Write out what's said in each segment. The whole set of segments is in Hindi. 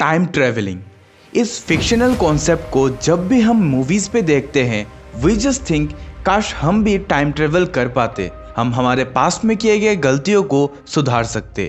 Time travelling. इस फिक्शनल कॉन्सेप्ट को जब भी हम मूवीज पे देखते हैं वी जस्ट थिंक काश हम भी टाइम ट्रेवल कर पाते, हम हमारे पास्ट में किए गए गलतियों को सुधार सकते।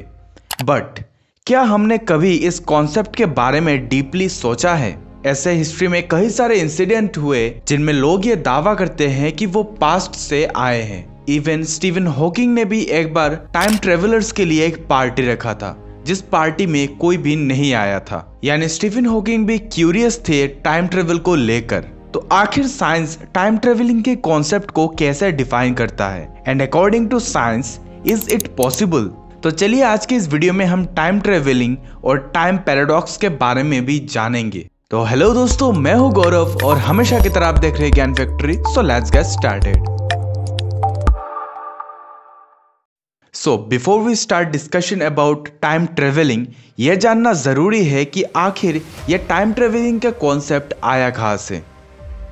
बट क्या हमने कभी इस कॉन्सेप्ट के बारे में डीपली सोचा है? ऐसे हिस्ट्री में कई सारे इंसिडेंट हुए जिनमें लोग ये दावा करते हैं कि वो पास्ट से आए हैं। इवन स्टीवन हॉकिंग ने भी एक बार टाइम ट्रेवलर्स के लिए एक पार्टी रखा था जिस पार्टी में कोई भी नहीं आया था। यानी स्टीफन हॉकिंग भी क्यूरियस थे टाइम ट्रेवल को लेकर। तो आखिर साइंस टाइम ट्रेवलिंग के कॉन्सेप्ट को कैसे डिफाइन करता है and according to science is it possible? तो चलिए आज के इस वीडियो में हम टाइम ट्रेवलिंग और टाइम पैराडॉक्स के बारे में भी जानेंगे। तो हेलो दोस्तों, मैं हूं गौरव और हमेशा की तरह आप देख रहे हैं ज्ञान factory. So let's get started. So before we start discussion about time traveling, यह जानना ज़रूरी है कि आखिर यह टाइम ट्रेवलिंग का कॉन्सेप्ट आया कहाँ से।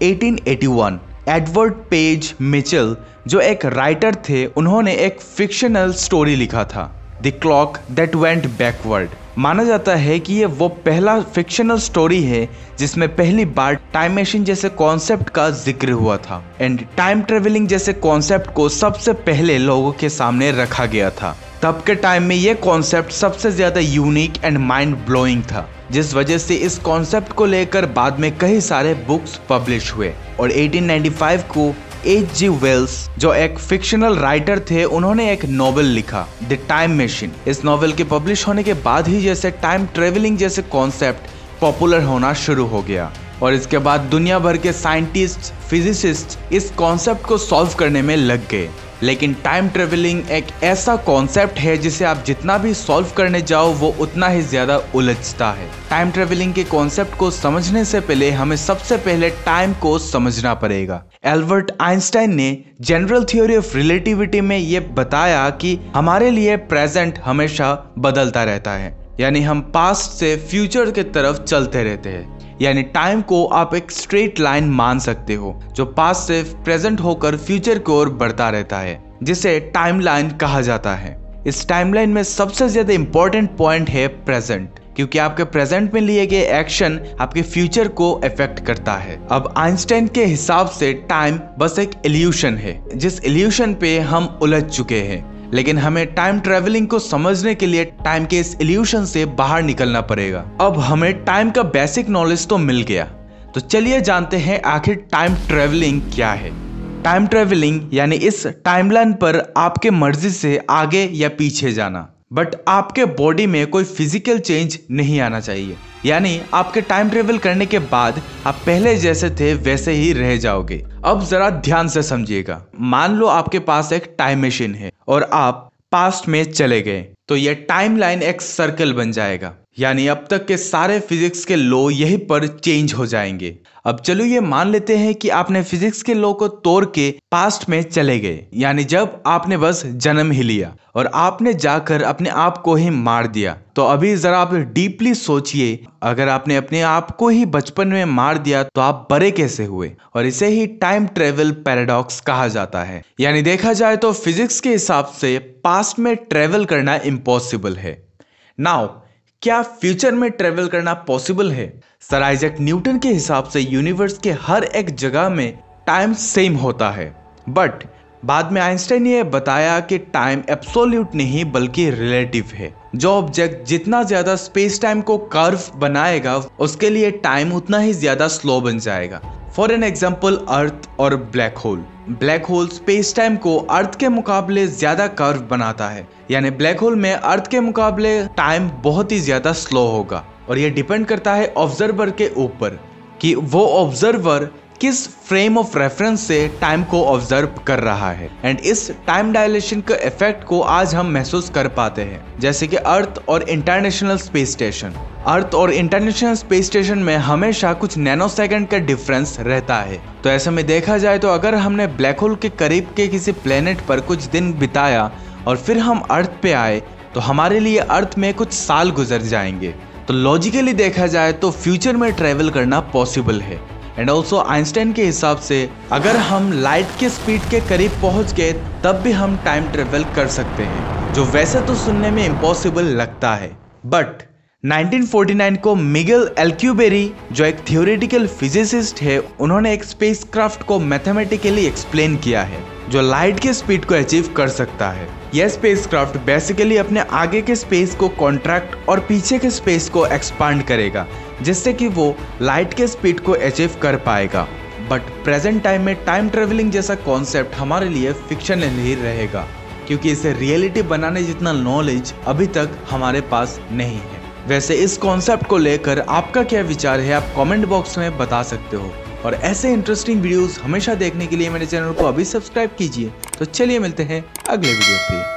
1881 एडवर्ड पेज मिचेल जो एक राइटर थे, उन्होंने एक फिक्शनल स्टोरी लिखा था the clock that went backward. माना जाता है कि ये वो पहला फिक्शनल स्टोरी है जिसमें पहली बार टाइम मशीन जैसे कॉन्सेप्ट का जिक्र हुआ था एंड टाइम ट्रेवलिंग जैसे कॉन्सेप्ट को सबसे पहले लोगों के सामने रखा गया था। तब के टाइम में ये कॉन्सेप्ट सबसे ज्यादा यूनिक एंड माइंड ब्लोइंग था, जिस वजह से इस कॉन्सेप्ट को लेकर बाद में कई सारे बुक्स पब्लिश हुए। और 1895 को H.G. वेल्स जो एक फिक्शनल राइटर थे, उन्होंने एक नॉवेल लिखा द टाइम मशीन। इस नॉवेल के पब्लिश होने के बाद ही जैसे टाइम ट्रेवलिंग जैसे कॉन्सेप्ट पॉपुलर होना शुरू हो गया और इसके बाद दुनिया भर के साइंटिस्ट, फिजिसिस्ट इस कॉन्सेप्ट को सॉल्व करने में लग गए। लेकिन टाइम ट्रेवलिंग एक ऐसा कॉन्सेप्ट है जिसे आप जितना भी सॉल्व करने जाओ वो उतना ही ज्यादा उलझता है। टाइम ट्रेवलिंग के कॉन्सेप्ट को समझने से पहले हमें सबसे पहले टाइम को समझना पड़ेगा। एल्बर्ट आइंस्टाइन ने जनरल थ्योरी ऑफ रिलेटिविटी में ये बताया कि हमारे लिए प्रेजेंट हमेशा बदलता रहता है, यानी हम पास्ट से फ्यूचर की तरफ चलते रहते हैं। यानी टाइम को आप एक स्ट्रेट लाइन मान सकते हो जो पास्ट से प्रेजेंट होकर फ्यूचर की ओर बढ़ता रहता है, जिसे टाइमलाइन कहा जाता है। इस टाइमलाइन में सबसे ज्यादा इंपॉर्टेंट पॉइंट है प्रेजेंट, क्योंकि आपके प्रेजेंट में लिए गए एक्शन आपके फ्यूचर को अफेक्ट करता है। अब आइंस्टाइन के हिसाब से टाइम बस एक इल्यूशन है जिस इल्यूशन पे हम उलझ चुके हैं, लेकिन हमें टाइम ट्रेवलिंग को समझने के लिए टाइम के इस इल्यूशन से बाहर निकलना पड़ेगा। अब हमें टाइम का बेसिक नॉलेज तो मिल गया, तो चलिए जानते हैं आखिर टाइम ट्रेवलिंग क्या है। टाइम ट्रेवलिंग यानी इस टाइमलाइन पर आपके मर्जी से आगे या पीछे जाना, बट आपके बॉडी में कोई फिजिकल चेंज नहीं आना चाहिए। यानी आपके टाइम ट्रेवल करने के बाद आप पहले जैसे थे वैसे ही रह जाओगे। अब जरा ध्यान से समझिएगा। मान लो आपके पास एक टाइम मशीन है और आप पास्ट में चले गए, तो यह टाइमलाइन एक सर्कल बन जाएगा। यानी अब तक के सारे फिजिक्स के लॉ यहीं पर चेंज हो जाएंगे। अब चलो ये मान लेते हैं कि आपने फिजिक्स के लॉ को तोड़ के पास्ट में चले गए, यानी जब आपने बस जन्म ही लिया और आपने जाकर अपने आप को ही मार दिया। तो अभी जरा आप डीपली सोचिए, अगर आपने अपने आप को ही बचपन में मार दिया तो आप बड़े कैसे हुए? और इसे ही टाइम ट्रेवल पैराडॉक्स कहा जाता है। यानी देखा जाए तो फिजिक्स के हिसाब से पास्ट में ट्रेवल करना इम्पॉसिबल है। नाउ क्या फ्यूचर में ट्रेवल करना पॉसिबल है? सर आइजैक न्यूटन के हिसाब से यूनिवर्स के हर एक जगह में टाइम सेम होता है, बट बाद में आइंस्टाइन ने बताया कि टाइम एब्सोल्यूट नहीं बल्कि रिलेटिव है। जो ऑब्जेक्ट जितना ज्यादा स्पेस टाइम को कर्व बनाएगा उसके लिए टाइम उतना ही ज्यादा स्लो बन जाएगा। फॉर एन एग्जाम्पल अर्थ और black hole. Black hole space time को अर्थ के मुकाबले ज्यादा कर्व बनाता है, यानी ब्लैक होल में अर्थ के मुकाबले टाइम बहुत ही ज्यादा स्लो होगा। और ये डिपेंड करता है ऑब्जर्वर के ऊपर कि वो ऑब्जर्वर किस फ्रेम ऑफ रेफरेंस से टाइम को ऑब्जर्व कर रहा है। एंड इस टाइम डायलेशन के इफेक्ट को आज हम महसूस कर पाते हैं, जैसे कि अर्थ और इंटरनेशनल स्पेस स्टेशन। अर्थ और इंटरनेशनल स्पेस स्टेशन में हमेशा कुछ नैनो सेकंड का डिफरेंस रहता है। तो ऐसे में देखा जाए तो अगर हमने ब्लैक होल के करीब के किसी प्लेनेट पर कुछ दिन बिताया और फिर हम अर्थ पे आए तो हमारे लिए अर्थ में कुछ साल गुजर जाएंगे। तो लॉजिकली देखा जाए तो फ्यूचर में ट्रेवल करना पॉसिबल है। एंड ऑल्सो आइंस्टाइन के हिसाब से अगर हम लाइट के स्पीड के करीब पहुंच गए तब भी हम टाइम ट्रेवल कर सकते हैं, जो वैसे तो सुनने में इम्पॉसिबल लगता है, बट 1949 को मिगेल एल्क्यूबेरी, जो एक थियोरेटिकल फिजिसिस्ट है, उन्होंने एक स्पेसक्राफ्ट को मैथमेटिकली एक्सप्लेन किया है जो लाइट के स्पीड को अचीव कर सकता है। यह स्पेसक्राफ्ट बेसिकली अपने आगे के स्पेस को कॉन्ट्रैक्ट और पीछे के स्पेस को एक्सपांड करेगा, जिससे कि वो लाइट के स्पीड को अचीव कर पाएगा। बट प्रेजेंट टाइम में टाइम ट्रेवलिंग जैसा कॉन्सेप्ट हमारे लिए फिक्शनल ही रहेगा, क्योंकि इसे रियलिटी बनाने जितना नॉलेज अभी तक हमारे पास नहीं है। वैसे इस कॉन्सेप्ट को लेकर आपका क्या विचार है, आप कमेंट बॉक्स में बता सकते हो। और ऐसे इंटरेस्टिंग वीडियोस हमेशा देखने के लिए मेरे चैनल को अभी सब्सक्राइब कीजिए। तो चलिए मिलते हैं अगले वीडियो पे।